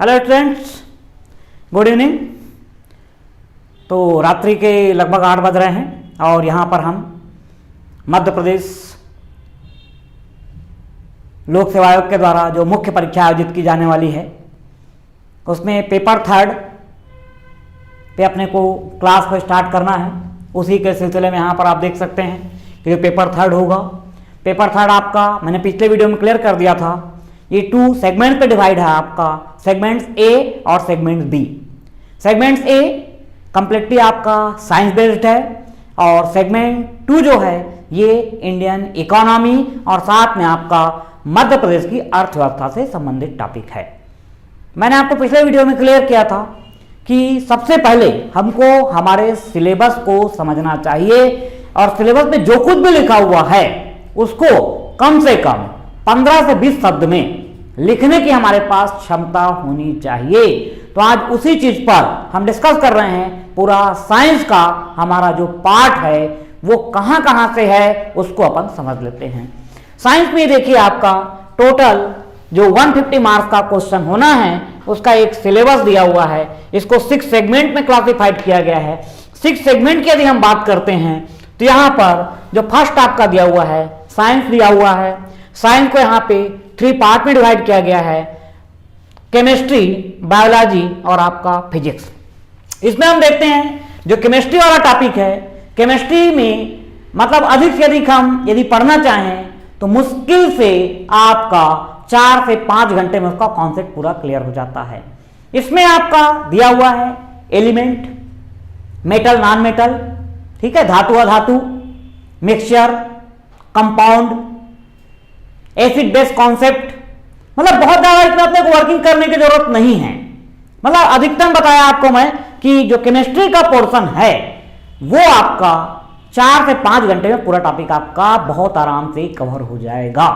Hello friends, good evening. तो रात्रि के लगभग 8 बज रहे हैं और यहाँ पर हम मध्य प्रदेश लोक सेवा आयोग के द्वारा जो मुख्य परीक्षा आयोजित की जाने वाली है उसमें पेपर थर्ड पे अपने को क्लास को स्टार्ट करना है। उसी के सिलसिले में यहाँ पर आप देख सकते हैं कि जो पेपर थर्ड होगा, पेपर थर्ड आपका मैंने पिछले वीडियो में क्लियर कर दिया था। ये 2 सेगमेंट पे डिवाइड है आपका, सेगमेंट्स ए और सेगमेंट्स बी। सेगमेंट्स ए कंप्लीटली आपका साइंस बेस्ड है और सेगमेंट 2 जो है ये इंडियन इकोनॉमी और साथ में आपका मध्य प्रदेश की अर्थव्यवस्था से संबंधित टॉपिक है। मैंने आपको पिछले वीडियो में क्लियर किया था कि सबसे पहले हमको हमारे सिलेबस को समझना चाहिए और सिलेबस में जो कुछ भी लिखा हुआ है उसको कम से कम 15 से 20 शब्द में लिखने की हमारे पास क्षमता होनी चाहिए। तो आज उसी चीज पर हम डिस्कस कर रहे हैं। पूरा साइंस का हमारा जो पार्ट है वो कहां कहां से है उसको अपन समझ लेते हैं। साइंस में देखिए आपका टोटल जो 150 मार्क्स का क्वेश्चन होना है उसका एक सिलेबस दिया हुआ है। इसको 6 सेगमेंट में क्लासिफाइड किया गया है। 6 सेगमेंट की यदि हम बात करते हैं तो यहां पर जो फर्स्ट आपका दिया हुआ है साइंस दिया हुआ है। साइंस को यहाँ पे 3 पार्ट में डिवाइड किया गया है, केमिस्ट्री, बायोलॉजी और आपका फिजिक्स। इसमें हम देखते हैं जो केमिस्ट्री वाला टॉपिक है, केमिस्ट्री में मतलब अधिक से अधिक हम यदि पढ़ना चाहें तो मुश्किल से आपका 4 से 5 घंटे में उसका कॉन्सेप्ट पूरा क्लियर हो जाता है। इसमें आपका दिया हुआ है एलिमेंट, मेटल, नॉन मेटल, ठीक है, धातु अधातु, mixture, compound, acid base concept. मतलब बहुत ज्यादा इसमें अपने को वर्किंग करने की जरूरत नहीं है। मतलब अधिकतम बताया आपको मैं कि जो केमिस्ट्री का पोर्शन है वो आपका 4 से 5 घंटे में पूरा टॉपिक आपका बहुत आराम से कवर हो जाएगा।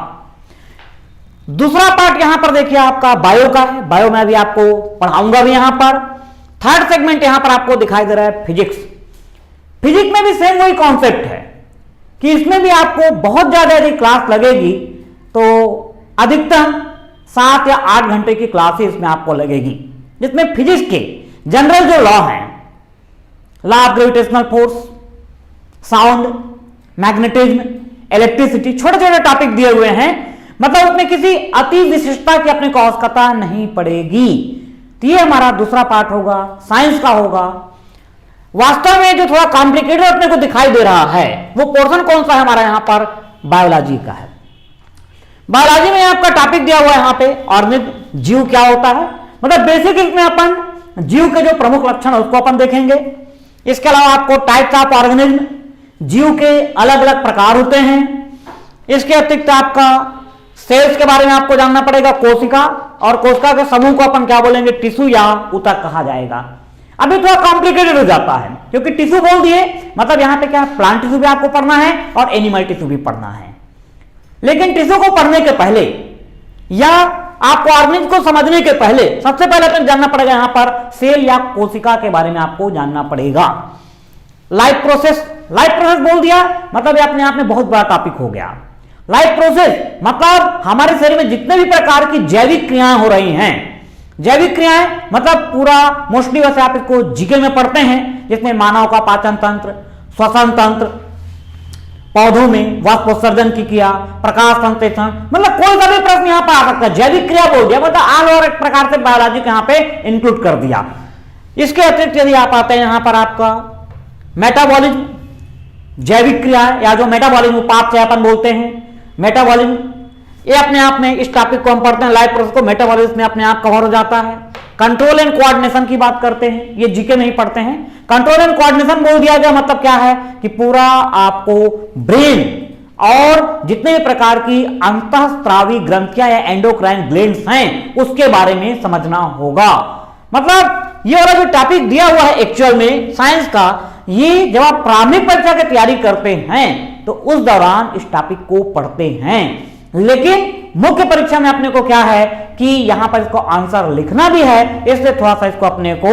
दूसरा पार्ट यहां पर देखिए आपका बायो का है। बायो में अभी आपको पढ़ाऊंगा भी यहां पर। थर्ड सेगमेंट यहां पर आपको दिखाई दे रहा है फिजिक्स। फिजिक्स में भी सेम वही कॉन्सेप्ट है कि इसमें भी आपको बहुत ज्यादा यदि क्लास लगेगी तो अधिकतम 7 या 8 घंटे की क्लासेस में आपको लगेगी, जिसमें फिजिक्स के जनरल जो लॉ हैं, law of gravitational force, sound, magnetism, electricity, छोटे छोटे टॉपिक दिए हुए हैं। मतलब उसमें किसी अति विशिष्टता की अपने को आवश्यकता नहीं पड़ेगी। तो ये हमारा दूसरा पार्ट होगा, साइंस का होगा। वास्तव में जो थोड़ा कॉम्प्लिकेटेड अपने को दिखाई दे रहा है वो पोर्शन कौन सा है हमारा यहाँ पर, बायोलॉजी का है। बायोलॉजी में आपका टॉपिक दिया हुआ है यहाँ पे ऑर्गेनिज्म, जीव क्या होता है। मतलब बेसिक इसमें अपन जीव के जो प्रमुख लक्षण है उसको अपन देखेंगे। इसके अलावा आपको टाइप्स ऑफ ऑर्गेनिज्म, जीव के अलग अलग प्रकार होते हैं। इसके अतिरिक्त आपका सेल्स के बारे में आपको जानना पड़ेगा, कोशिका, और कोशिका के समूह को अपन क्या बोलेंगे, टिश्यू या ऊतक कहा जाएगा। अभी थोड़ा कॉम्प्लिकेटेड हो जाता है क्योंकि टिश्यू बोल दिए मतलब यहाँ पे क्या प्लांट टिश्यू भी आपको पढ़ना है और एनिमल टिश्यू भी पढ़ना है। लेकिन टिश्यू को पढ़ने के पहले या आपको ऑर्गेनिज्म को समझने के पहले सबसे पहले आपको जानना पड़ेगा यहां पर सेल या कोशिका के बारे में आपको जानना पड़ेगा। लाइफ प्रोसेस, लाइफ प्रोसेस बोल दिया मतलब ये अपने आप में बहुत बड़ा टॉपिक हो गया। लाइफ प्रोसेस मतलब हमारे शरीर में जितने भी प्रकार की जैविक क्रियाएं हो रही हैं, जैविक क्रियाएं मतलब पूरा मोस्टली वैसे आप इसको जीके में पढ़ते हैं, जिसमें मानव का पाचन तंत्र, श्वसन तंत्र, पौधों में वाष्पोत्सर्जन की क्रिया, प्रकाश संश्लेषण, मतलब कोई सा भी प्रश्न यहाँ पर आ सकता है। जैविक क्रिया बोल दिया मतलब ऑल ओवर एक प्रकार से बायोलॉजी को यहाँ पे इंक्लूड कर दिया। इसके अतिरिक्त यदि आप आते हैं यहाँ पर आपका मेटाबॉलिज्म, जैविक क्रिया या जो मेटाबॉलिज्म उपापचय अपन बोलते हैं, मेटाबॉलिज्म ये अपने आप में इस टॉपिक को हम पढ़ते हैं। लाइफ प्रोसेस को मेटाबॉलिज्म में अपने आप कवर हो जाता है। कंट्रोल एंड कोऑर्डिनेशन की बात करते हैं, ये जीके में ही पढ़ते हैं। कंट्रोल एंड कोऑर्डिनेशन बोल दिया गया मतलब क्या है कि पूरा आपको ब्रेन और जितने भी प्रकार की अंतःस्रावी ग्रंथियां या एंडोक्राइन ग्लैंड्स हैं उसके बारे में समझना होगा। मतलब ये वाला जो टॉपिक दिया हुआ है एक्चुअल में साइंस का, ये जब आप प्रारंभिक परीक्षा की तैयारी करते हैं तो उस दौरान इस टॉपिक को पढ़ते हैं। लेकिन मुख्य परीक्षा में अपने को क्या है कि यहां पर इसको आंसर लिखना भी है, इसलिए थोड़ा सा इसको अपने को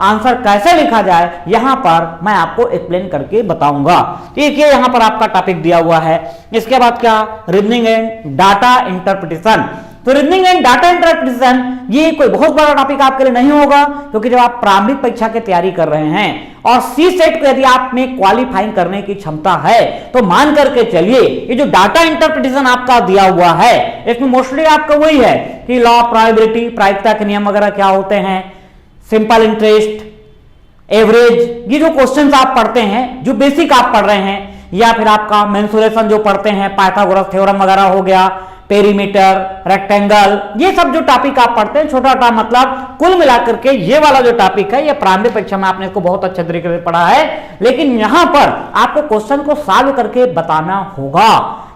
आंसर कैसे लिखा जाए यहां पर मैं आपको एक्सप्लेन करके बताऊंगा। ठीक है, यहां पर आपका टॉपिक दिया हुआ है। इसके बाद क्या, रीजनिंग एंड डाटा इंटरप्रिटेशन। तो रीजनिंग एंड डाटा इंटरप्रिटेशन ये कोई बहुत बड़ा टॉपिक आपके लिए नहीं होगा, क्योंकि जब आप प्रारंभिक परीक्षा की तैयारी कर रहे हैं और सी सेट को यदि आप में क्वालिफाइंग करने की क्षमता है तो मान करके चलिए ये जो डाटा इंटरप्रिटेशन आपका दिया हुआ है इसमें मोस्टली आपका वही है कि लॉ, प्रोबेबिलिटी, प्रायिकता के नियम वगैरह क्या होते हैं, सिंपल इंटरेस्ट, एवरेज, ये जो क्वेश्चंस आप पढ़ते हैं, जो बेसिक आप पढ़ रहे हैं, या फिर आपका मेंसुरेशन जो पढ़ते हैं, पाइथागोरस थ्योरम वगैरह हो गया, पेरीमीटर, रेक्टेंगल, ये सब जो टॉपिक आप पढ़ते हैं छोटा छोटा, मतलब कुल मिलाकर के ये वाला जो टॉपिक है ये प्रारंभिक परीक्षा में आपने इसको बहुत अच्छे तरीके से पढ़ा है, लेकिन यहां पर आपको क्वेश्चन को सॉल्व करके बताना होगा।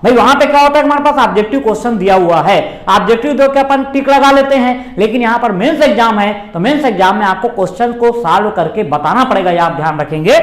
भाई वहां पे क्या होता है, हमारे पास ऑब्जेक्टिव क्वेश्चन दिया हुआ है, ऑब्जेक्टिव दो के अपन टिक लगा लेते हैं, लेकिन यहां पर मेंस एग्जाम है तो मेंस एग्जाम में आपको क्वेश्चन को सॉल्व करके बताना पड़ेगा, ये आप ध्यान रखेंगे।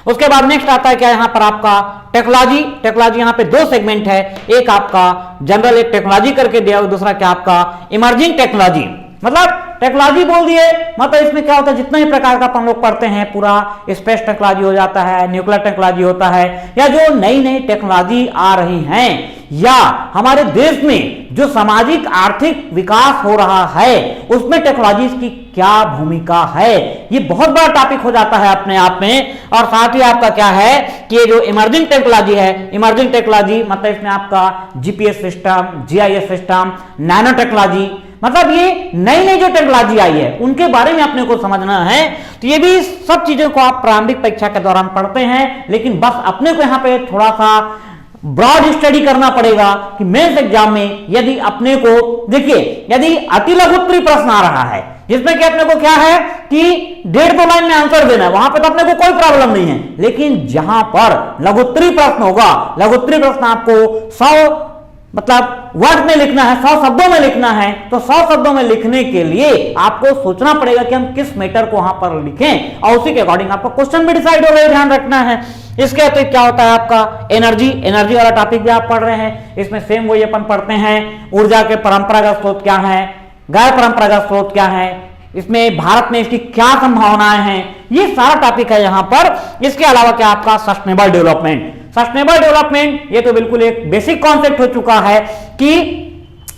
उसके बाद नेक्स्ट आता है क्या, यहां पर आपका टेक्नोलॉजी। टेक्नोलॉजी यहां पे दो सेगमेंट है, एक आपका जनरल एक टेक्नोलॉजी करके दिया, दूसरा क्या आपका इमर्जिंग टेक्नोलॉजी। मतलब टेक्नोलॉजी बोल दिए, मतलब इसमें क्या होता है, जितना ही प्रकार का अपन लोग पढ़ते हैं, पूरा स्पेस टेक्नोलॉजी हो जाता है, न्यूक्लियर टेक्नोलॉजी होता है, या जो नई नई टेक्नोलॉजी आ रही हैं, या हमारे देश में जो सामाजिक आर्थिक विकास हो रहा है उसमें टेक्नोलॉजी की क्या भूमिका है, ये बहुत बड़ा टॉपिक हो जाता है अपने आप में। और साथ ही आपका क्या है कि ये जो इमर्जिंग टेक्नोलॉजी है, इमर्जिंग टेक्नोलॉजी मतलब इसमें आपका GPS system, GIS system, nano technology, मतलब ये नई नई जो टेक्नोलॉजी आई है उनके बारे में अपने को समझना है। तो ये भी सब चीजों को आप प्रारंभिक परीक्षा के दौरान पढ़ते हैं, लेकिन बस अपने को यहां पे थोड़ा सा ब्रॉड स्टडी करना पड़ेगा कि मेंस एग्जाम में यदि अपने को देखिए, यदि अति लघुत्तरी प्रश्न आ रहा है जिसमें कि अपने को क्या है कि 1.5-2 लाइन में आंसर देना है, वहां पे तो अपने को कोई प्रॉब्लम नहीं है, लेकिन जहां पर लघुत्तरी प्रश्न होगा, लघुत्तरी प्रश्न आपको 100 मतलब वर्ड में लिखना है, 100 शब्दों में लिखना है, तो 100 शब्दों में लिखने के लिए आपको सोचना पड़ेगा कि हम किस मैटर को वहां पर लिखें, और उसी के अकॉर्डिंग आपका क्वेश्चन भी डिसाइड होगा, ध्यान रखना है। इसके अतिरिक्त क्या होता है आपका एनर्जी, एनर्जी वाला टॉपिक भी आप पढ़ रहे हैं, इसमें सेम वही अपन पढ़ते हैं, ऊर्जा के परंपरागत स्रोत क्या है, गैर परंपरागत स्रोत क्या है, इसमें भारत में इसकी क्या संभावनाएं हैं, ये सारा टॉपिक है यहां पर। इसके अलावा क्या आपका सस्टेनेबल डेवलपमेंट, सस्टेनेबल डेवलपमेंट ये तो बिल्कुल एक बेसिक कॉन्सेप्ट हो चुका है कि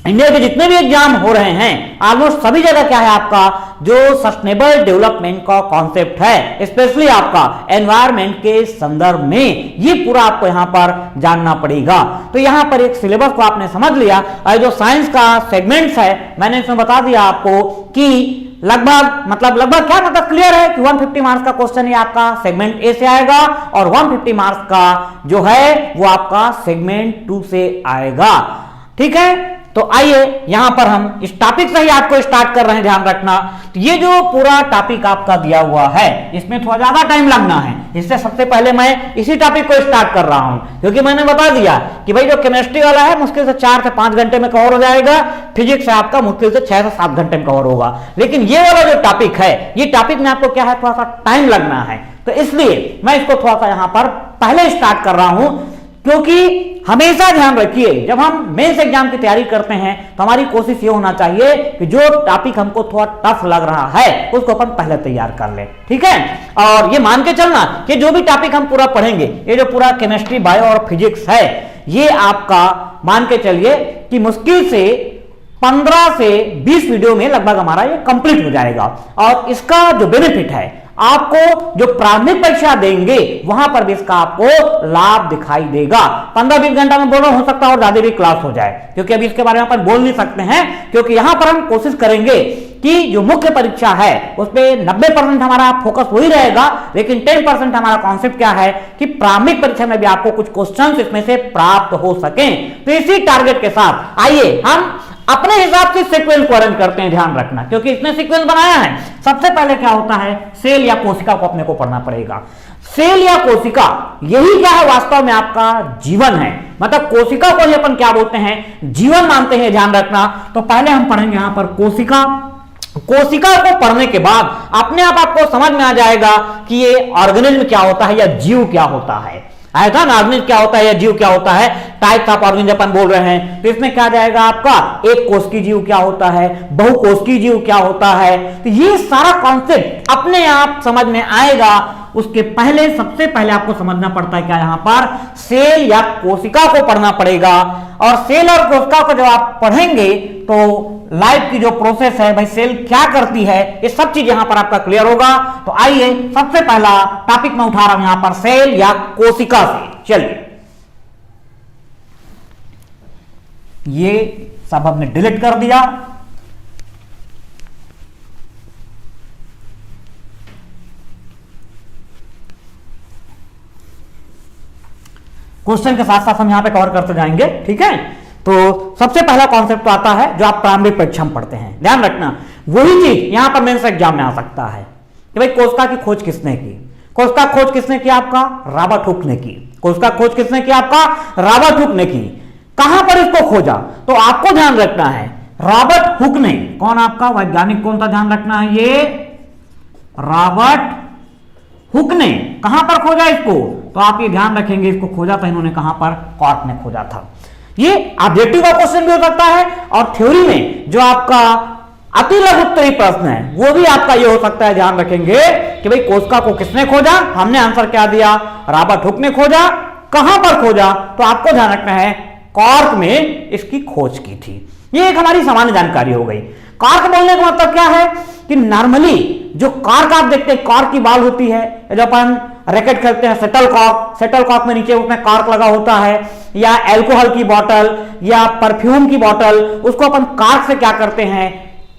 इंडिया के जितने भी एग्जाम हो रहे हैं ऑलमोस्ट सभी जगह क्या है आपका जो सस्टेनेबल डेवलपमेंट का कॉन्सेप्ट है, स्पेशली आपका एनवायरमेंट के संदर्भ में, ये पूरा आपको यहां पर जानना पड़ेगा। तो यहां पर एक सिलेबस को आपने समझ लिया, और जो साइंस का सेगमेंट्स है मैंने इसमें बता दिया आपको कि लगभग क्या मतलब क्लियर है कि 150 मार्क्स का क्वेश्चन ये आपका सेगमेंट ए से आएगा, और 150 मार्क्स का जो है वो आपका सेगमेंट 2 से आएगा। ठीक है, तो आइए यहां पर हम इस टॉपिक से ही आपको स्टार्ट कर रहे हैं, ध्यान रखना। तो ये जो पूरा टॉपिक आपका दिया हुआ है इसमें थोड़ा ज्यादा टाइम लगना है, इससे सबसे पहले मैं इसी टॉपिक को स्टार्ट कर रहा हूं, क्योंकि मैंने बता दिया कि भाई जो केमिस्ट्री वाला है मुश्किल से 4 से 5 घंटे में कवर हो जाएगा, फिजिक्स से आपका मुश्किल से 6 से 7 घंटे में कवर होगा, लेकिन ये वाला जो टॉपिक है ये टॉपिक में आपको क्या है थोड़ा सा टाइम लगना है, तो इसलिए मैं इसको थोड़ा सा यहां पर पहले स्टार्ट कर रहा हूं। क्योंकि हमेशा ध्यान रखिए जब हम मेंस एग्जाम की तैयारी करते हैं तो हमारी कोशिश ये होना चाहिए कि जो टॉपिक हमको थोड़ा टफ लग रहा है उसको अपन पहले तैयार कर ले, ठीक है। और ये मान के चलना कि जो भी टॉपिक हम पूरा पढ़ेंगे, ये जो पूरा केमिस्ट्री, बायो और फिजिक्स है, ये आपका मान के चलिए कि मुश्किल से 15 से 20 वीडियो में लगभग हमारा ये कंप्लीट हो जाएगा। और इसका जो बेनिफिट है आपको जो प्रारंभिक परीक्षा देंगे वहां पर भी इसका आपको लाभ दिखाई देगा। 15-20 घंटा में बोलो हो सकता है और ज्यादा भी क्लास हो जाए, क्योंकि अभी इसके बारे में अपन बोल नहीं सकते हैं, क्योंकि यहां पर हम कोशिश करेंगे कि जो मुख्य परीक्षा है उस पर 90% हमारा फोकस वही रहेगा, लेकिन 10% हमारा कॉन्सेप्ट क्या है कि प्रारंभिक परीक्षा में भी आपको कुछ क्वेश्चन इसमें से प्राप्त हो सके। तो इसी टारगेट के साथ आइए हम अपने हिसाब से सीक्वेंस को अरेंज करते हैं, ध्यान रखना, क्योंकि इसने सीक्वेंस बनाया है। सबसे पहले क्या होता है, सेल या कोशिका को अपने को पढ़ना पड़ेगा। सेल या कोशिका यही क्या है वास्तव में आपका जीवन है, मतलब कोशिका को ही अपन क्या बोलते हैं, जीवन मानते हैं, ध्यान रखना। तो पहले हम पढ़ेंगे यहां पर कोशिका। कोशिका को पढ़ने के बाद अपने आप आपको समझ में आ जाएगा कि ये ऑर्गेनिज्म क्या होता है या जीव क्या होता है। आया था ना, ऑर्गेनिज्म क्या होता है या जीव क्या होता है, टाइप्स ऑफ ऑर्गेनिज्म अपन बोल रहे हैं। तो इसमें क्या जाएगा आपका एक कोशिकीय जीव क्या होता है, बहुकोशिकीय जीव क्या होता है, तो ये सारा कॉन्सेप्ट अपने आप समझ में आएगा। उसके पहले सबसे पहले आपको समझना पड़ता है क्या यहां पर सेल या कोशिका को पढ़ना पड़ेगा। और सेल और कोशिका को जब आप पढ़ेंगे तो लाइफ की जो प्रोसेस है भाई सेल क्या करती है ये सब चीज यहां पर आपका क्लियर होगा। तो आइए सबसे पहला टॉपिक मैं उठा रहा हूं यहां पर सेल या कोशिका से। चलिए ये सब हमने डिलीट कर दिया। क्वेश्चन के साथ साथ हम यहां पे कवर करते जाएंगे, ठीक है। तो सबसे पहला कॉन्सेप्ट तो आता है जो आप प्रारंभिक परीक्षा में पढ़ते हैं, ध्यान रखना वही चीज यहां पर मेंस एग्जाम में आ सकता है कि भाई कोशिका की खोज किसने की। कोशिका खोज किसने की आपका रॉबर्ट हुक ने की। कोशिका खोज किसने की आपका रॉबर्ट हुक ने की। कहां पर इसको खोजा तो आपको ध्यान रखना है रॉबर्ट हुक ने, कौन आपका वैज्ञानिक कौन था ध्यान रखना है, ये रॉबर्ट हुक ने कहां पर खोजा इसको। तो आप ये ध्यान रखेंगे इसको खोजा था इन्होंने कहां पर, कॉर्क में खोजा था। ये ऑब्जेक्टिव का क्वेश्चन भी हो सकता है और थ्योरी में जो आपका अति लघु उत्तरीय प्रश्न है वो भी आपका ये हो सकता है। ध्यान रखेंगे कि भाई कोशिका को किसने खोजा, हमने आंसर क्या दिया रॉबर्ट हुक ने खोजा। कहां पर खोजा तो आपको ध्यान रखना है कॉर्क में इसकी खोज की थी। ये एक हमारी सामान्य जानकारी हो गई। कॉर्क बोलने का मतलब क्या है कि नॉर्मली जो कॉर्क आप देखते हैं कॉर्क की बाल होती है, जो अपन रैकेट खेलते हैं सेटल कॉर्क में नीचे उसमें कॉर्क लगा होता है, या अल्कोहल की बोतल या परफ्यूम की बोतल, उसको अपन कॉर्क से क्या करते हैं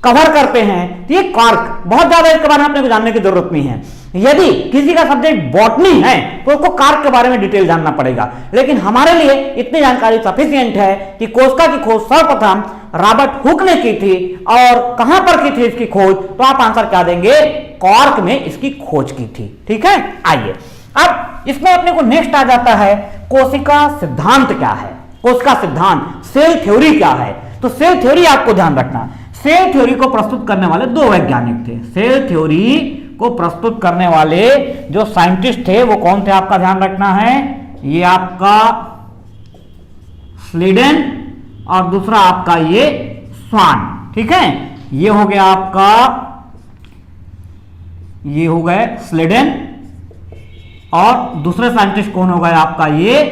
कवर करते हैं। तो ये कॉर्क बहुत ज्यादा इसके बारे में अपने को जानने की जरूरत नहीं है। यदि किसी का सब्जेक्ट बॉटनी है तो उसको कॉर्क के बारे में डिटेल जानना पड़ेगा, लेकिन हमारे लिए इतनी जानकारी सफिशिएंट है कि कोशिका की खोज सर्वप्रथम रॉबर्ट हुक ने की थी। और कहां पर की थी इसकी खोज तो आप आंसर क्या देंगे, कॉर्क में इसकी खोज की थी, ठीक है। आइए अब इसमें अपने को नेक्स्ट आ जाता है कोशिका सिद्धांत क्या है। कोशिका सिद्धांत सेल थ्योरी क्या है। तो सेल थ्योरी आपको ध्यान रखना, सेल थ्योरी को प्रस्तुत करने वाले दो वैज्ञानिक थे। सेल थ्योरी को प्रस्तुत करने वाले जो साइंटिस्ट थे वो कौन थे आपका ध्यान रखना है, ये आपका स्लीडन और दूसरा आपका ये स्वान, ठीक है। ये हो गया आपका, ये हो गए स्लीडन और दूसरे साइंटिस्ट कौन हो गए आपका ये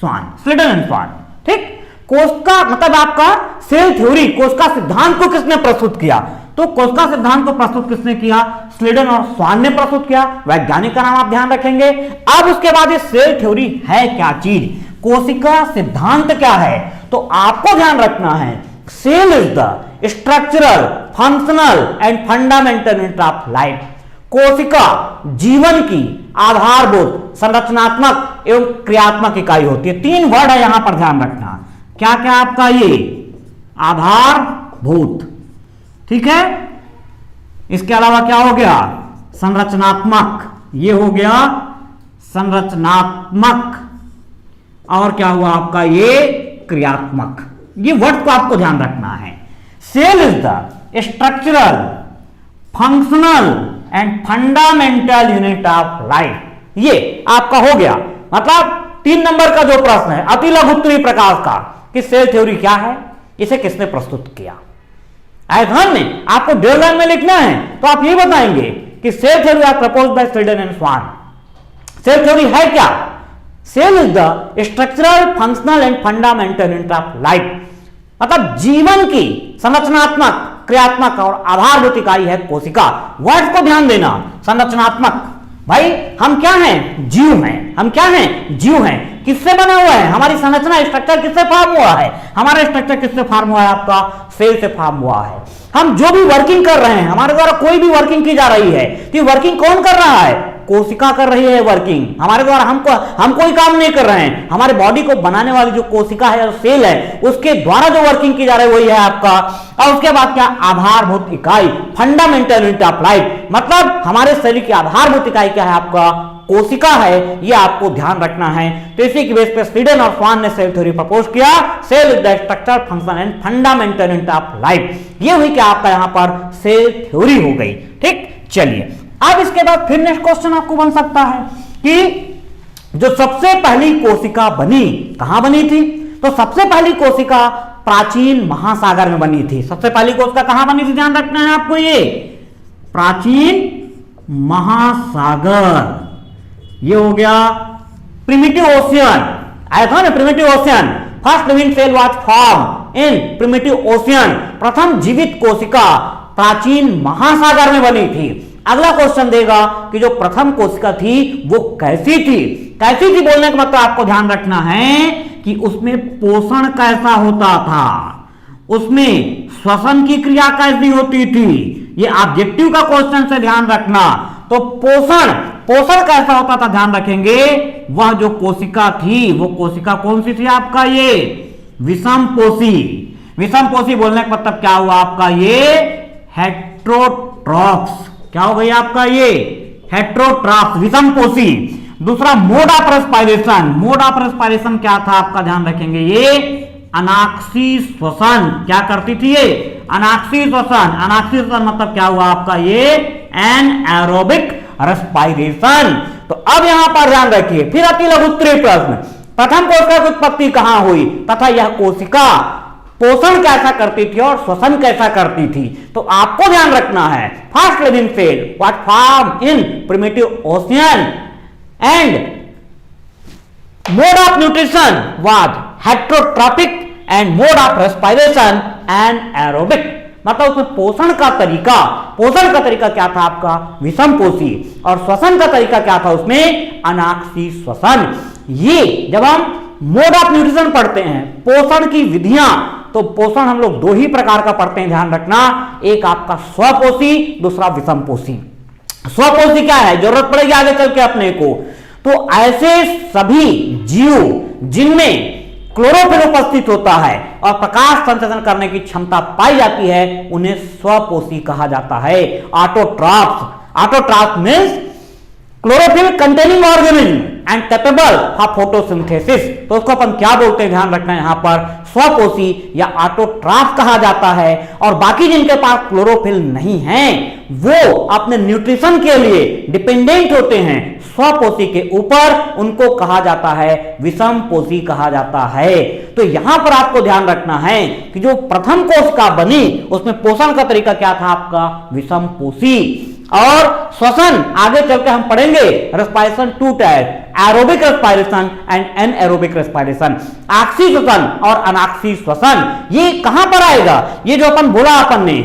स्वान, स्लीडन एंड स्वान, ठीक। कोशिका मतलब आपका सेल थ्योरी कोशिका सिद्धांत को किसने प्रस्तुत किया, तो कोशिका सिद्धांत को प्रस्तुत किसने किया, स्लीडन और स्वान ने प्रस्तुत किया। वैज्ञानिक का नाम आप ध्यान रखेंगे। अब उसके बाद ये सेल थ्योरी है क्या चीज, कोशिका सिद्धांत क्या है, तो आपको ध्यान रखना है cell is the structural functional and fundamental unit of life. कोशिका जीवन की आधारभूत संरचनात्मक एवं क्रियात्मक इकाई होती है। तीन वर्ड है यहां पर ध्यान रखना, क्या क्या आपका ये आधारभूत, ठीक है। इसके अलावा क्या हो गया संरचनात्मक, ये हो गया संरचनात्मक, और क्या हुआ आपका ये क्रियात्मक। ये वर्ड को आपको ध्यान रखना है। Cell is the structural functional and fundamental unit of life. ये आपका हो गया मतलब 3 नंबर का जो प्रश्न है अति लघु उत्तरीय प्रकार का कि सेल थ्योरी क्या है, इसे किसने प्रस्तुत किया। आयतन में आपको 1.5 लाइन में लिखना है तो आप ये बताएंगे कि cell theory are proposed by Schleiden and Schwann. Cell theory है क्या, cell is the structural functional and fundamental unit of life, मतलब जीवन की संरचनात्मक क्रियात्मक और आधारभूत इकाई है कोशिका। वर्ड को ध्यान देना, संरचनात्मक, भाई हम क्या हैं, जीव हैं। हम क्या हैं, जीव हैं। किससे बना हुआ है, हमारी संरचना स्ट्रक्चर किससे फॉर्म हुआ है, हमारा स्ट्रक्चर किससे फॉर्म हुआ है, आपका सेल से फॉर्म हुआ है। हम जो भी वर्किंग कर रहे हैं, हमारे द्वारा कोई भी वर्किंग की जा रही है तो वर्किंग कौन कर रहा है, कोशिका कर रही है वर्किंग। हमारे द्वारा हम कोई काम नहीं कर रहे हैं, हमारे बॉडी को बनाने वाली जो कोशिका है, जो सेल है, उसके द्वारा जो वर्किंग की जा रही है वही है आपका। और उसके बाद क्या, आधारभूत इकाई, फंडामेंटल यूनिट ऑफ लाइफ, मतलब हमारे शरीर की आधारभूत इकाई क्या है, आपका कोशिका है। ये आपको ध्यान रखना है। तो इसी की बेस पे स्लीडन और स्वान ने सेल थ्योरी प्रपोज किया। Cell is the structure function and fundamental unit of life. ये हुई क्या आपका यहां पर सेल थ्योरी हो गई, ठीक। चलिए अब इसके बाद फिर नेक्स्ट क्वेश्चन आपको बन सकता है कि जो सबसे पहली कोशिका बनी कहां बनी थी, तो सबसे पहली कोशिका प्राचीन महासागर में बनी थी। सबसे पहली कोशिका कहां बनी थी, ध्यान रखना है आपको, ये प्राचीन महासागर, ये हो गया प्रिमिटिव ओशियन। आया था ना primitive ocean, first living cell was form in primitive ocean, प्रथम जीवित कोशिका प्राचीन महासागर में बनी थी। अगला क्वेश्चन देगा कि जो प्रथम कोशिका थी वो कैसी थी। कैसी थी बोलने का मतलब आपको ध्यान रखना है कि उसमें पोषण कैसा होता था, उसमें श्वसन की क्रिया कैसी होती थी। ये ऑब्जेक्टिव का क्वेश्चन से ध्यान रखना। तो पोषण कैसा होता था ध्यान रखेंगे। वह जो कोशिका थी वो कोशिका कौन सी थी आपका, ये विषमपोषी। विषमपोषी बोलने का मतलब क्या हुआ आपका, ये हेट्रोट्रॉप्स। क्या हो गई आपका, ये हेट्रोट्रॉप्स, विषमपोषी। दूसरा mode of respiration. Mode of respiration क्या था आपका, ध्यान रखेंगे, ये अनाक्षी श्वसन। क्या करती थी ये, अनाक्षी श्वसन। अनाक्षी श्वसन मतलब क्या हुआ आपका, ये एनएरोबिक रेस्पिरेशन। तो अब यहां पर ध्यान रखिए, फिर अति लघु उत्तरीय प्रश्न, प्रथम कोशिका की उत्पत्ति कहां हुई तथा यह कोशिका पोषण कैसा करती थी और श्वसन कैसा करती थी। तो आपको ध्यान रखना है, first living cell was form in primitive ocean and mode of nutrition was heterotrophic and mode of respiration anaerobic. मतलब उसमें पोषण का तरीका क्या था आपका, विषमपोषी, और श्वसन का तरीका क्या था उसमें, अनाक्षी श्वसन। ये जब हम मोड ऑफ न्यूट्रिशन पढ़ते हैं, पोषण की विधियां, तो पोषण हम लोग दो ही प्रकार का पढ़ते हैं, ध्यान रखना। एक आपका स्वपोषी, दूसरा विषमपोषी। स्वपोषी क्या है, जरूरत पड़ेगी आगे चल के अपने को। तो ऐसे सभी जीव जिनमें क्लोरोफिल उपस्थित होता है और प्रकाश संश्लेषण करने की क्षमता पाई जाती है, उन्हें स्वपोषी कहा जाता है। Autotrophs. Autotrophs means chlorophyll containing organism and capable of photosynthesis. तो उसको अपन क्या बोलते हैं, ध्यान रखना है, यहां पर स्वपोषी या ऑटोट्रॉप्स कहा जाता है। और बाकी जिनके पास क्लोरोफिल नहीं है वो अपने न्यूट्रिशन के लिए डिपेंडेंट होते हैं स्वपोषी के ऊपर, उनको कहा जाता है विषमपोषी कहा जाता है। तो यहां पर आपको ध्यान रखना है कि जो प्रथम कोशिका बनी उसमें पोषण का तरीका क्या था आपका, विषमपोषी। और श्वसन आगे चलकर हम पढ़ेंगे, respiration two type, aerobic respiration and anaerobic respiration. आक्षी श्वसन और अनाक्षी श्वसन, ये कहां पर आएगा, ये जो अपन बोला अपन ने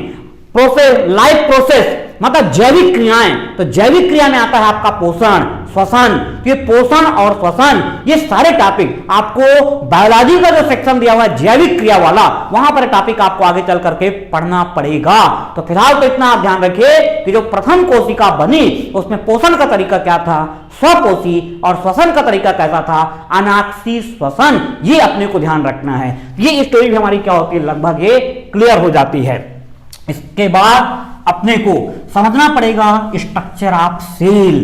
प्रोसेस, लाइफ प्रोसेस मतलब जैविक क्रियाएं। तो जैविक क्रिया में आता है आपका पोषण, श्वसन। ये पोषण और श्वसन, ये सारे टॉपिक आपको बायोलॉजी का जो सेक्शन दिया हुआ है जैविक क्रिया वाला, वहां पर टॉपिक आपको आगे चल करके पढ़ना पड़ेगा। तो फिलहाल तो इतना आप ध्यान रखिए कि जो प्रथम कोशिका बनी उसमें पोषण का तरीका क्या था, स्वपोषी, और श्वसन का तरीका कैसा था, अनाक्षी श्वसन। ये अपने को ध्यान रखना है। ये स्टोरी भी हमारी क्या होती है, लगभग ये क्लियर हो जाती है। इसके बाद अपने को समझना पड़ेगा स्ट्रक्चर ऑफ सेल,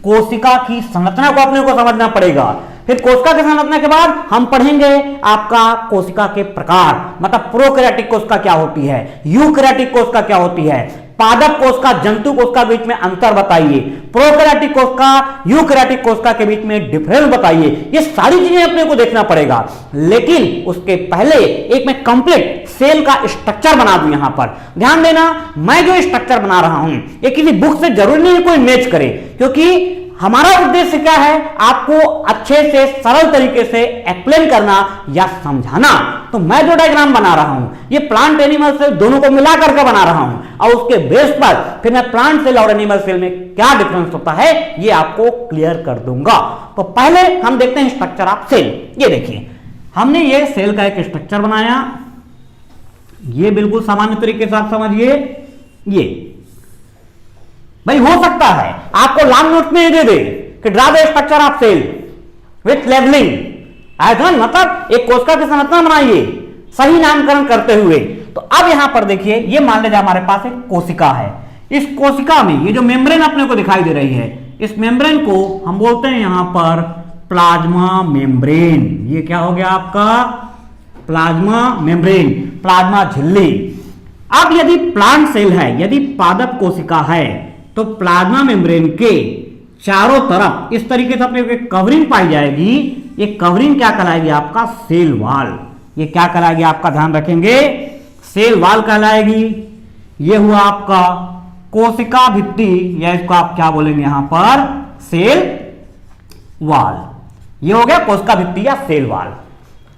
कोशिका की संरचना को अपने को समझना पड़ेगा। फिर कोशिका की संरचना के बाद हम पढ़ेंगे आपका कोशिका के प्रकार, मतलब प्रोकैरियोटिक कोशिका क्या होती है, यूकैरियोटिक कोशिका क्या होती है, पादप कोशिका जंतु कोशिका के बीच में अंतर बताइए, प्रोकैरियोटिक कोशिका यूकैरियोटिक कोशिका के बीच में डिफरेंस बताइए। ये सारी चीजें अपने को देखना पड़ेगा। लेकिन उसके पहले एक मैं कंप्लीट सेल का स्ट्रक्चर बना दूं। यहां पर ध्यान देना, मैं जो स्ट्रक्चर बना रहा हूं ये किसी बुक से जरूरी नहीं कोई मैच करे, क्योंकि हमारा उद्देश्य क्या है, आपको अच्छे से सरल तरीके से एक्सप्लेन करना या समझाना। तो मैं जो डायग्राम बना रहा हूं ये प्लांट एनिमल सेल दोनों को मिला करके बना रहा हूं, और उसके बेस पर फिर मैं प्लांट सेल और एनिमल सेल में क्या डिफरेंस होता है ये आपको क्लियर कर दूंगा। तो पहले हम देखते हैं स्ट्रक्चर ऑफ सेल। ये देखिए, हमने ये सेल का एक स्ट्रक्चर बनाया, ये बिल्कुल सामान्य तरीके से आप समझिए। ये भाई हो सकता है आपको लॉन्ग नोट में दे दे कि draw the structure of cell with labelling, मतलब एक कोशिका की संरचना बनाइए सही नामकरण करते हुए। तो अब यहां पर देखिए, ये मान लीजिए हमारे पास एक कोशिका है। इस कोशिका में ये जो मेम्ब्रेन अपने को दिखाई दे रही है, इस मेम्ब्रेन को हम बोलते हैं यहां पर प्लाज्मा मेम्ब्रेन। ये क्या हो गया आपका, प्लाज्मा मेम्ब्रेन, प्लाज्मा झिल्ली। अब यदि प्लांट सेल है, यदि पादप कोशिका है, तो प्लाज्मा मेम्ब्रेन के चारों तरफ इस तरीके से अपने कवरिंग पाई जाएगी। ये कवरिंग क्या कहलाएगी आपका, सेल वॉल। ये क्या कहलाएगी आपका, ध्यान रखेंगे, सेल वॉल कहलाएगी। ये हुआ आपका कोशिका भित्ति, या इसको आप क्या बोलेंगे यहां पर, सेल वाल। ये हो गया कोशिका भित्ति या सेल वाल।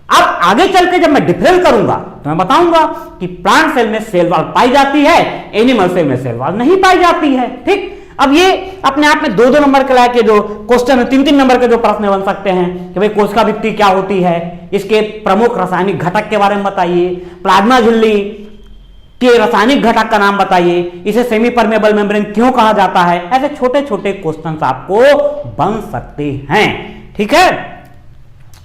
अब आगे चल के जब मैं डिफरेंस करूंगा तो मैं बताऊंगा कि प्लांट सेल में सेल वाल पाई जाती है, एनिमल सेल में सेल वाल नहीं पाई जाती है। ठीक, अब ये अपने आप में 2-2 नंबर के लायक के जो क्वेश्चन है, 3-3 नंबर के जो प्रश्न बन सकते हैं कि भाई कोशिका भित्ति क्या होती है, इसके प्रमुख रासायनिक घटक के बारे में बताइए, प्लाज्मा झिल्ली के रासायनिक घटक का नाम बताइए, इसे सेमी परमेबल मेम्ब्रेन क्यों कहा जाता है। ऐसे छोटे छोटे क्वेश्चन आपको बन सकते हैं। ठीक है,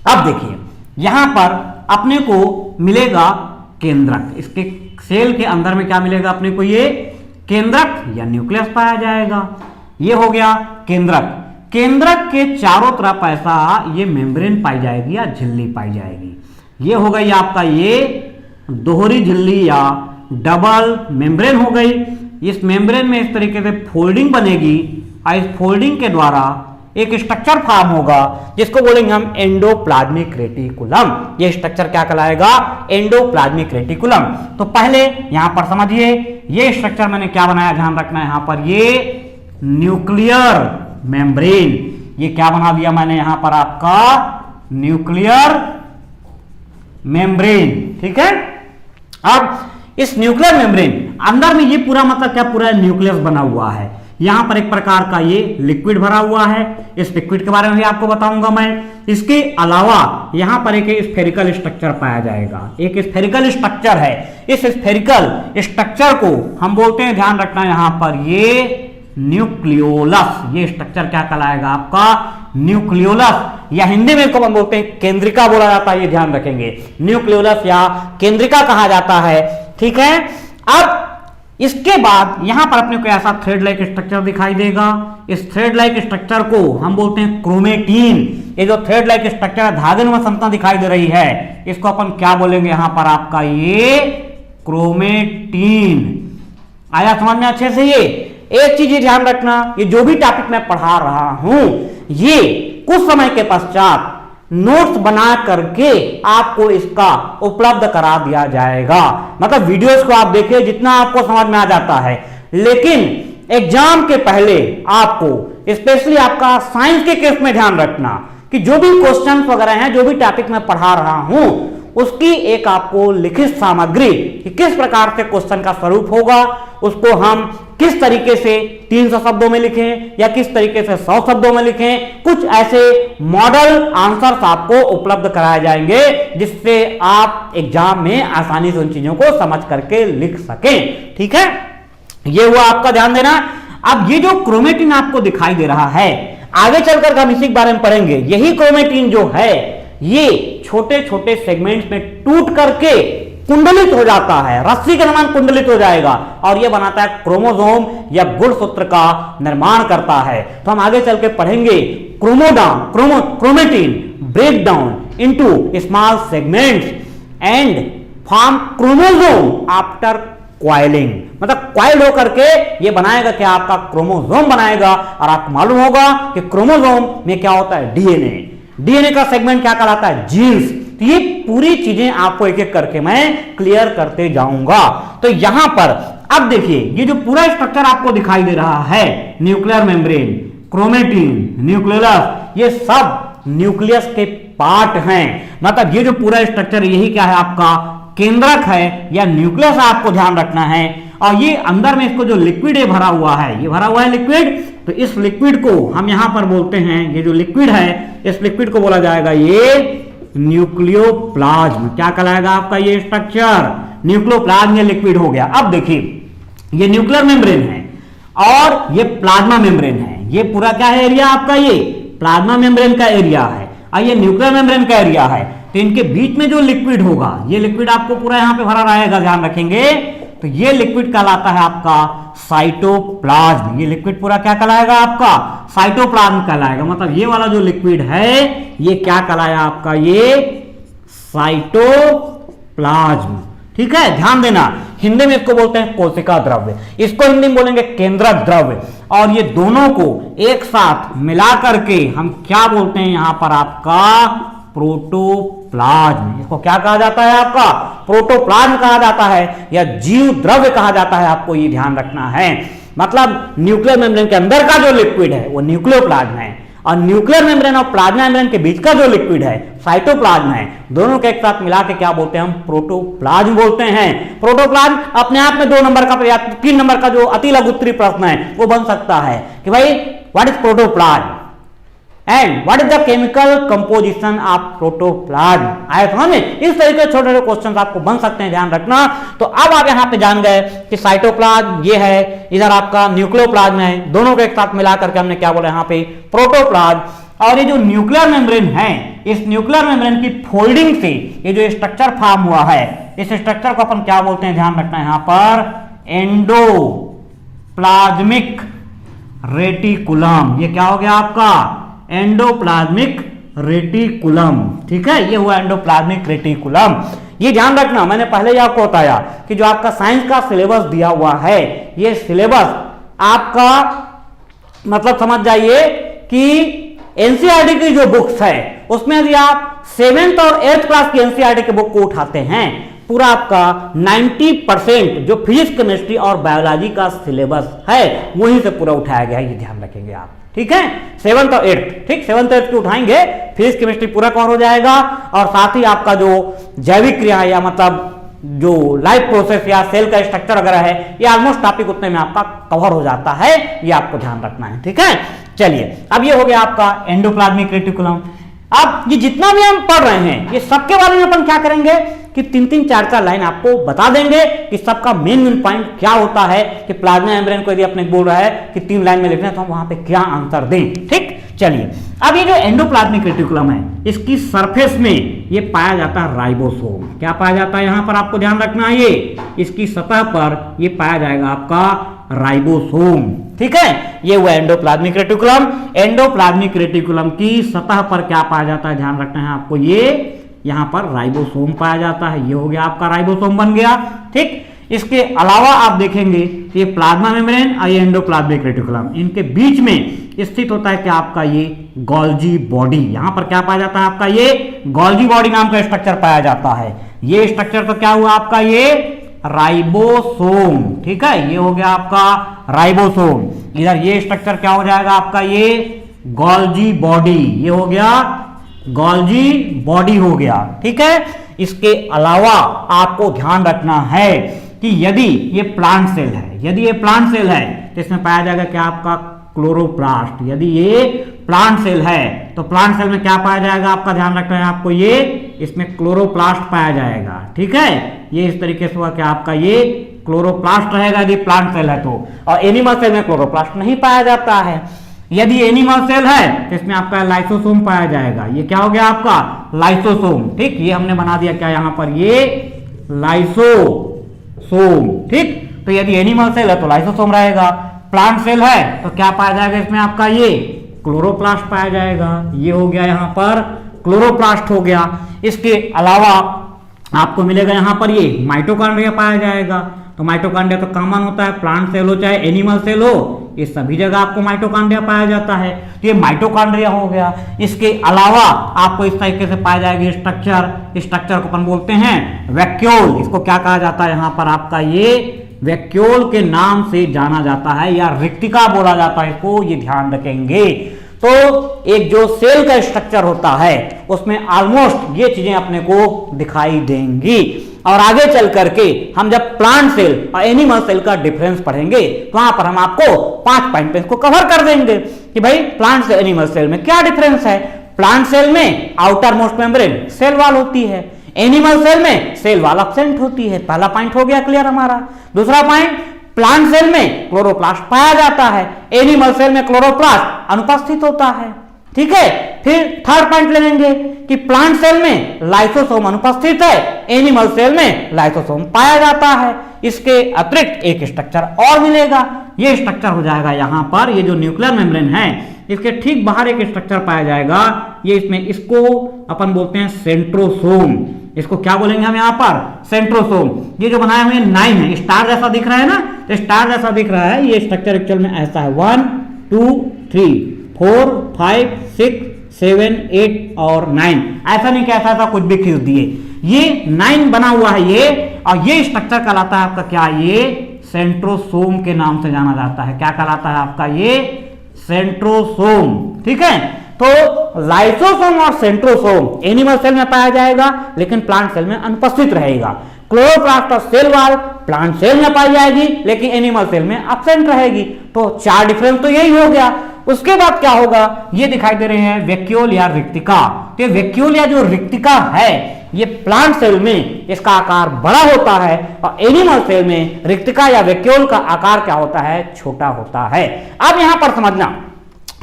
अब देखिए यहां पर अपने को मिलेगा केंद्रक। इसके सेल के अंदर में क्या मिलेगा अपने को, ये केंद्रक या न्यूक्लियस पाया जाएगा। ये हो गया केंद्रक। केंद्रक के चारों तरफ ऐसा ये मेम्ब्रेन पाई जाएगी या झिल्ली पाई जाएगी। ये हो गई आपका ये दोहरी झिल्ली या डबल मेम्ब्रेन हो गई। इस मेम्ब्रेन में इस तरीके से फोल्डिंग बनेगी और इस फोल्डिंग के द्वारा एक स्ट्रक्चर फॉर्म होगा जिसको बोलेंगे हम एंडोप्लाज्मिक रेटिकुलम। ये स्ट्रक्चर क्या कहलाएगा, एंडोप्लाज्मिक रेटिकुलम। तो पहले यहां पर समझिए ये स्ट्रक्चर मैंने क्या बनाया, ध्यान रखना है यहां पर, ये न्यूक्लियर मेम्ब्रेन। ये क्या बना दिया मैंने यहां पर, आपका न्यूक्लियर मेम्ब्रेन। ठीक है, अब इस न्यूक्लियर मेम्ब्रेन अंदर में ये पूरा मतलब क्या, पूरा न्यूक्लियस बना हुआ है। यहां पर एक प्रकार का ये लिक्विड भरा हुआ है, इस लिक्विड के बारे में भी आपको बताऊंगा मैं। इसके अलावा यहां पर एक स्फेरिकल स्ट्रक्चर पाया जाएगा, एक स्फेरिकल स्ट्रक्चर है। इस स्फेरिकल स्ट्रक्चर को हम बोलते हैं, ध्यान रखना यहां पर, ये न्यूक्लियोलस। ये स्ट्रक्चर क्या कहलाएगा आपका, न्यूक्लियोलस, या हिंदी में इसको हम बोलते हैं केंद्रिका बोला जाता है। ये ध्यान रखेंगे, न्यूक्लियोलस या केंद्रिका कहा जाता है। ठीक है, अब इसके बाद यहां पर अपने को ऐसा थ्रेड लाइक स्ट्रक्चर दिखाई देगा। इस थ्रेड लाइक स्ट्रक्चर को हम बोलते हैं क्रोमेटीन। ये जो थ्रेड लाइक स्ट्रक्चर धागे में समता दिखाई दे रही है, इसको अपन क्या बोलेंगे यहां पर, आपका ये क्रोमेटीन। आया समझ में अच्छे से। ये एक चीज ध्यान रखना, ये जो भी टॉपिक मैं पढ़ा रहा हूं ये कुछ समय के पश्चात नोट्स बना करके आपको इसका उपलब्ध करा दिया जाएगा। मतलब वीडियोस को आप देखिए जितना आपको समझ में आ जाता है, लेकिन एग्जाम के पहले आपको स्पेशली आपका साइंस के केस में ध्यान रखना कि जो भी क्वेश्चंस वगैरह हैं, जो भी टॉपिक मैं पढ़ा रहा हूं, उसकी एक आपको लिखित सामग्री कि किस प्रकार से क्वेश्चन का स्वरूप होगा, उसको हम किस तरीके से 300 शब्दों में लिखें या किस तरीके से 100 शब्दों में लिखें, कुछ ऐसे मॉडल आंसर्स आपको उपलब्ध कराए जाएंगे जिससे आप एग्जाम में आसानी से उन चीजों को समझ करके लिख सकें। ठीक है, ये हुआ आपका, ध्यान देना। अब ये जो क्रोमेटिन आपको दिखाई दे रहा है, आगे चलकर हम इसी के बारे में पढ़ेंगे। यही क्रोमेटिन जो है ये छोटे छोटे सेगमेंट्स में टूट करके कुंडलित हो जाता है, रस्सी के समान कुंडलित हो जाएगा और यह बनाता है क्रोमोसोम या गुणसूत्र का निर्माण करता है। तो हम आगे चल के पढ़ेंगे chromatin break down into small segments and form chromosome after coiling. मतलब क्वाइल होकर के ये बनाएगा क्या, आपका क्रोमोसोम बनाएगा। और आपको मालूम होगा कि क्रोमोसोम में क्या होता है, डीएनए। डीएनए का सेगमेंट क्या कहलाता है, जीन्स। तो ये पूरी चीजें आपको एक एक करके मैं क्लियर करते जाऊंगा। तो यहां पर अब देखिए ये जो पूरा स्ट्रक्चर आपको दिखाई दे रहा है, न्यूक्लियर मेम्ब्रेन, क्रोमेटिन, न्यूक्लियोलस, ये सब न्यूक्लियस के पार्ट हैं। मतलब ये जो पूरा स्ट्रक्चर यही क्या है, आपका केंद्रक है या न्यूक्लियस आपको ध्यान रखना है। और ये अंदर में इसको जो लिक्विड है भरा हुआ है, ये भरा हुआ है लिक्विड। तो इस लिक्विड को हम यहां पर बोलते हैं, ये जो लिक्विड है इस लिक्विड को बोला जाएगा ये न्यूक्लियोप्लाज्म। क्या कहलाएगा आपका ये स्ट्रक्चर, न्यूक्लियोप्लाज्म। ये लिक्विड हो गया। अब देखिए ये न्यूक्लियर मेम्ब्रेन है और ये प्लाज्मा मेम्ब्रेन है। ये पूरा क्या है एरिया आपका, ये प्लाज्मा मेम्ब्रेन का एरिया है और ये न्यूक्लियर मेम्ब्रेन का एरिया है। तो इनके बीच में जो लिक्विड होगा, ये लिक्विड आपको पूरा यहां पे भरा रहेगा, ध्यान रखेंगे। तो ये लिक्विड कहलाता है आपका साइटोप्लाज्म। ये लिक्विड पूरा क्या कहलाएगा आपका, साइटोप्लाज्म कहलाएगा। मतलब ये वाला जो लिक्विड है ये क्या कहलाया आपका, ये साइटोप्लाज्म। ठीक है, ध्यान देना। हिंदी में इसको बोलते हैं कोशिका द्रव्य, इसको हिंदी में बोलेंगे केंद्रक द्रव्य। और ये दोनों को एक साथ मिला करके हम क्या बोलते हैं यहां पर, आपका प्रोटोप्लाज्म। इसको क्या कहा जाता है, आपका प्रोटोप्लाज्म कहा जाता है या जीव द्रव्य कहा जाता है। आपको ये ध्यान रखना है। मतलब न्यूक्लियर मेम्ब्रेन के अंदर का जो लिक्विड है वो न्यूक्लियोप्लाज्म है, और न्यूक्लियर मेम्ब्रेन और प्लाज्मा मेम्ब्रेन के बीच का जो लिक्विड है साइटोप्लाज्म है। दोनों के एक साथ मिला के क्या बोलते हैं हम? प्रोटोप्लाज्म बोलते हैं। प्रोटोप्लाज्म अपने आप में 2 नंबर का या 3 नंबर का जो अति लघु उत्तरीय प्रश्न है वो बन सकता है कि भाई what is protoplasm and what is the chemical composition of protoplasm. आए समझ में? इस तरीके के छोटे छोटे क्वेश्चन आपको बन सकते हैं, ध्यान रखना। तो अब आप यहाँ पे जान गए कि साइटोप्लाज्म ये है, इधर आपका न्यूक्लियोप्लाज्म है, दोनों को एक साथ मिला करके हमने क्या बोला यहाँ पे? प्रोटोप्लाज्म। और ये जो न्यूक्लियर मेम्ब्रेन है, इस न्यूक्लियर मेम्ब्रेन की फोल्डिंग से ये जो स्ट्रक्चर फॉर्म हुआ है, इस स्ट्रक्चर को अपन क्या बोलते हैं? ध्यान रखना है यहाँ पर, एंडोप्लाज्मिक रेटिकुलम। ये क्या हो गया आपका? Endoplasmic reticulum. ठीक है, ये हुआ एंडोप्लाज्मिक रेटिकुलम। ये ध्यान रखना, मैंने पहले ही आपको बताया कि जो आपका साइंस का सिलेबस दिया हुआ है, ये सिलेबस आपका मतलब समझ जाइए कि एनसीईआरटी की जो बुक्स है उसमें यदि आप 7th और 8th क्लास की एनसीईआरटी के बुक को उठाते हैं, पूरा आपका 90% जो फिजिक्स, केमिस्ट्री और बायोलॉजी का सिलेबस है वहीं से पूरा उठाया गया है। ये ध्यान रखेंगे आप, ठीक है? 7th और 8th, ठीक, 7th 8th की उठाएंगे, फिजिक्स केमिस्ट्री पूरा कवर हो जाएगा, और साथ ही आपका जो जैविक क्रिया या मतलब जो लाइफ प्रोसेस या सेल का स्ट्रक्चर वगैरह है, ये ऑलमोस्ट टॉपिक उतने में आपका कवर हो जाता है। ये आपको ध्यान रखना है, ठीक है? चलिए, अब ये हो गया आपका एंडोप्लाज्मिक रेटिकुलम। अब ये जितना भी हम पढ़ रहे हैं, ये सबके बारे में अपन क्या करेंगे कि 3-3, 4-4 लाइन आपको बता देंगे कि सबका मेन पॉइंट क्या होता है, कि प्लाज्मा मेम्ब्रेन को यदि अपने बोल रहा है कि 3 लाइन में लिखना है तो हम वहां पे क्या आंसर दें। ठीक, चलिए, अब ये जो एंडोप्लाज्मिक रेटिकुलम है, इसकी सरफेस में ये पाया जाता है राइबोसोम। क्या पाया जाता है यहाँ पर? आपको ध्यान रखना है, ये इसकी सतह पर ये पाया जाएगा आपका राइबोसोम। ठीक है, ये हुआ एंडोप्लाज्मिक रेटिकुलम। एंडोप्लाज्मिक रेटिकुलम की सतह पर क्या पाया जाता है? ध्यान रखना है आपको, ये यहां पर राइबोसोम पाया जाता है। ये हो गया आपका राइबोसोम बन गया। ठीक, इसके अलावा आप देखेंगे ये प्लाज्मा मेम्ब्रेन और ये एंडोप्लाज्मिक रेटिकुलम, इनके बीच में स्थित होता है कि आपका ये गोल्जी बॉडी। यहां पर क्या पाया जाता है? आपका ये गोल्जी बॉडी नाम का स्ट्रक्चर पाया जाता है। ये स्ट्रक्चर तो क्या हुआ आपका? ये राइबोसोम। ठीक है, ये हो गया आपका राइबोसोम। इधर ये स्ट्रक्चर क्या हो जाएगा आपका? ये गोल्जी बॉडी। ये हो गया गोल्जी बॉडी हो गया। ठीक है, इसके अलावा आपको ध्यान रखना है कि यदि ये प्लांट सेल है, यदि ये प्लांट सेल है तो इसमें पाया जाएगा क्या? आपका क्लोरोप्लास्ट। यदि ये प्लांट सेल है तो प्लांट सेल में क्या पाया जाएगा? आपका ध्यान रखना है आपको, ये इसमें क्लोरोप्लास्ट पाया जाएगा। ठीक है, ये इस तरीके से हुआ कि आपका ये क्लोरोप्लास्ट रहेगा यदि प्लांट सेल है तो, और एनिमल सेल में क्लोरोप्लास्ट नहीं पाया जाता है। यदि एनिमल सेल है तो इसमें आपका लाइसोसोम पाया जाएगा। ये क्या हो गया आपका? लाइसोसोम। ठीक, ये हमने बना दिया क्या यहां पर? ये लाइसोसोम। ठीक, तो यदि एनिमल सेल है तो लाइसोसोम रहेगा, प्लांट सेल है तो क्या पाया जाएगा इसमें? आपका ये क्लोरोप्लास्ट पाया जाएगा। ये हो गया यहां पर क्लोरोप्लास्ट हो गया। इसके अलावा आपको मिलेगा यहां पर ये माइटोकॉन्ड्रिया पाया जाएगा। तो माइटोकॉन्ड्रिया तो कॉमन होता है, प्लांट सेल हो चाहे एनिमल सेल हो, ये सभी जगह आपको माइटोकॉन्ड्रिया पाया जाता है। तो ये माइटोकॉन्ड्रिया हो गया। इसके अलावा आपको इस तरीके से पाया जाएगा स्ट्रक्चर को अपन बोलते हैं वैक्यूल। इसको क्या कहा जाता है यहाँ पर? आपका ये वैक्यूल के नाम से जाना जाता है या रिक्तिका बोला जाता है इसको, ये ध्यान रखेंगे। तो एक जो सेल का स्ट्रक्चर होता है उसमें ऑलमोस्ट ये चीजें अपने को दिखाई देंगी। और आगे चल करके हम जब प्लांट सेल और एनिमल सेल का डिफरेंस पढ़ेंगे तो वहां पर हम आपको 5 पॉइंट पे इसको कवर कर देंगे कि भाई प्लांट से एनिमल सेल में क्या डिफरेंस है। प्लांट सेल में outer most membrane cell wall होती है, एनिमल सेल में सेल वॉल एब्सेंट होती है। पहला पॉइंट हो गया क्लियर हमारा। दूसरा पॉइंट, प्लांट सेल में क्लोरोप्लास्ट पाया जाता है, एनिमल सेल में क्लोरोप्लास्ट अनुपस्थित होता है। ठीक है, फिर थर्ड पॉइंट ले लेंगे कि प्लांट सेल में लाइसोसोम अनुपस्थित है, एनिमल सेल में लाइसोसोम पाया जाता है। इसके अतिरिक्त एक स्ट्रक्चर और मिलेगा, ये स्ट्रक्चर हो जाएगा यहां पर, ये जो न्यूक्लियर मेम्ब्रेन है इसके ठीक बाहर एक स्ट्रक्चर पाया जाएगा। ये इसमें इसको अपन बोलते हैं सेंट्रोसोम। इसको क्या बोलेंगे हम यहाँ पर? सेंट्रोसोम। ये जो बनाए हुए 9 है, स्टार जैसा दिख रहा है ना, तो स्टार जैसा दिख रहा है। ये स्ट्रक्चर एक्चुअल में ऐसा है 1 2 3 4 5 6 7 8 और 9। ऐसा नहीं कि ऐसा कुछ भी खींच दिए, ये 9 बना हुआ है ये, और ये स्ट्रक्चर कहलाता है आपका क्या? ये सेंट्रोसोम के नाम से जाना जाता है। क्या कहलाता है आपका ये? सेंट्रोसोम। ठीक है, तो लाइसोसोम और सेंट्रोसोम एनिमल सेल में पाया जाएगा लेकिन प्लांट सेल में अनुपस्थित रहेगा। क्लोरोप्लास्ट और सेल वॉल प्लांट सेल में पाई जाएगी लेकिन एनिमल सेल में एब्सेंट रहेगी। तो चार डिफरेंस तो यही हो गया। उसके बाद क्या होगा, ये दिखाई दे रहे हैं वैक्यूल या रिक्तिका। तो वैक्यूल या जो रिक्तिका है ये प्लांट सेल में इसका आकार बड़ा होता है और एनिमल सेल में रिक्तिका या वैक्यूल का आकार क्या होता है? छोटा होता है। अब यहां पर समझना,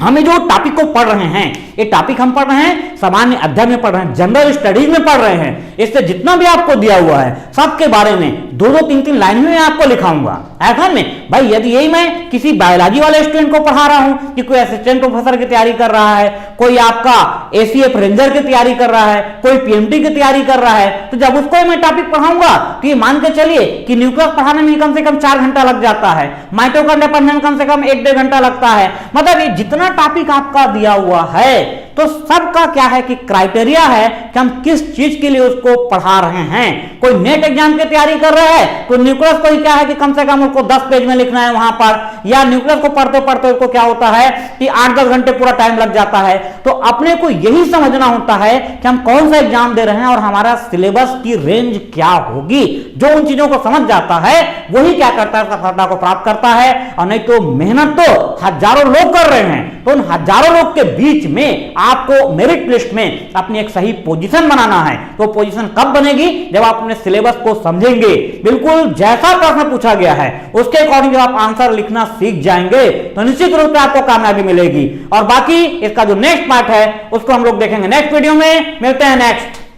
हमें जो टॉपिक को पढ़ रहे हैं, ये टॉपिक हम पढ़ रहे हैं सामान्य अध्ययन में पढ़ रहे हैं, जनरल स्टडीज में पढ़ रहे हैं। इससे जितना भी आपको दिया हुआ है सबके बारे में दो दो तीन तीन लाइन में आपको लिखाऊंगा। ऐसा में भाई यदि यही मैं किसी बायोलॉजी वाले स्टूडेंट को पढ़ा रहा हूं कि कोई असिस्टेंट प्रोफेसर की तैयारी कर रहा है, कोई आपका एसीएफ रेंजर की तैयारी कर रहा है, कोई पीएमटी की तैयारी कर रहा है, तो जब उसको मैं टॉपिक पढ़ाऊंगा तो ये मान के चलिए कि न्यूक्लियस पढ़ाने में कम से कम 4 घंटा लग जाता है, माइटोकॉन्ड्रिया पढ़ने में कम से कम 1-1.5 घंटा लगता है। मतलब ये जितना टॉपिक आपका दिया हुआ है तो सबका क्या है कि क्राइटेरिया है कि हम किस चीज के लिए उसको पढ़ा रहे हैं। कोई नेट एग्जाम की तैयारी कर रहा है तो न्यूक्लियस को ही क्या है कि कम से कम उसको 10 पेज में लिखना है वहां पर, या न्यूक्लियस को पढ़ते पढ़ते उसको क्या होता है कि 8-10 घंटे पूरा टाइम लग जाता है। तो अपने को यही समझना होता है कि हम कौन सा एग्जाम दे रहे हैं और हमारा सिलेबस की रेंज क्या होगी। जो उन चीजों को समझ जाता है वही क्या करता है, सफलता को प्राप्त करता है। और नहीं तो मेहनत तो हजारों लोग कर रहे हैं, तो उन हजारों लोग के बीच में आपको मेरिट लिस्ट में अपनी एक सही पोजीशन बनाना है। तो पोजीशन कब बनेगी? जब आप अपने सिलेबस को समझेंगे, बिल्कुल जैसा प्रश्न पूछा गया है उसके अकॉर्डिंग जब आप आंसर लिखना सीख जाएंगे तो निश्चित रूप से आपको कामयाबी मिलेगी। और बाकी इसका जो नेक्स्ट पार्ट है उसको हम लोग देखेंगे नेक्स्ट वीडियो में। मिलते हैं नेक्स्ट।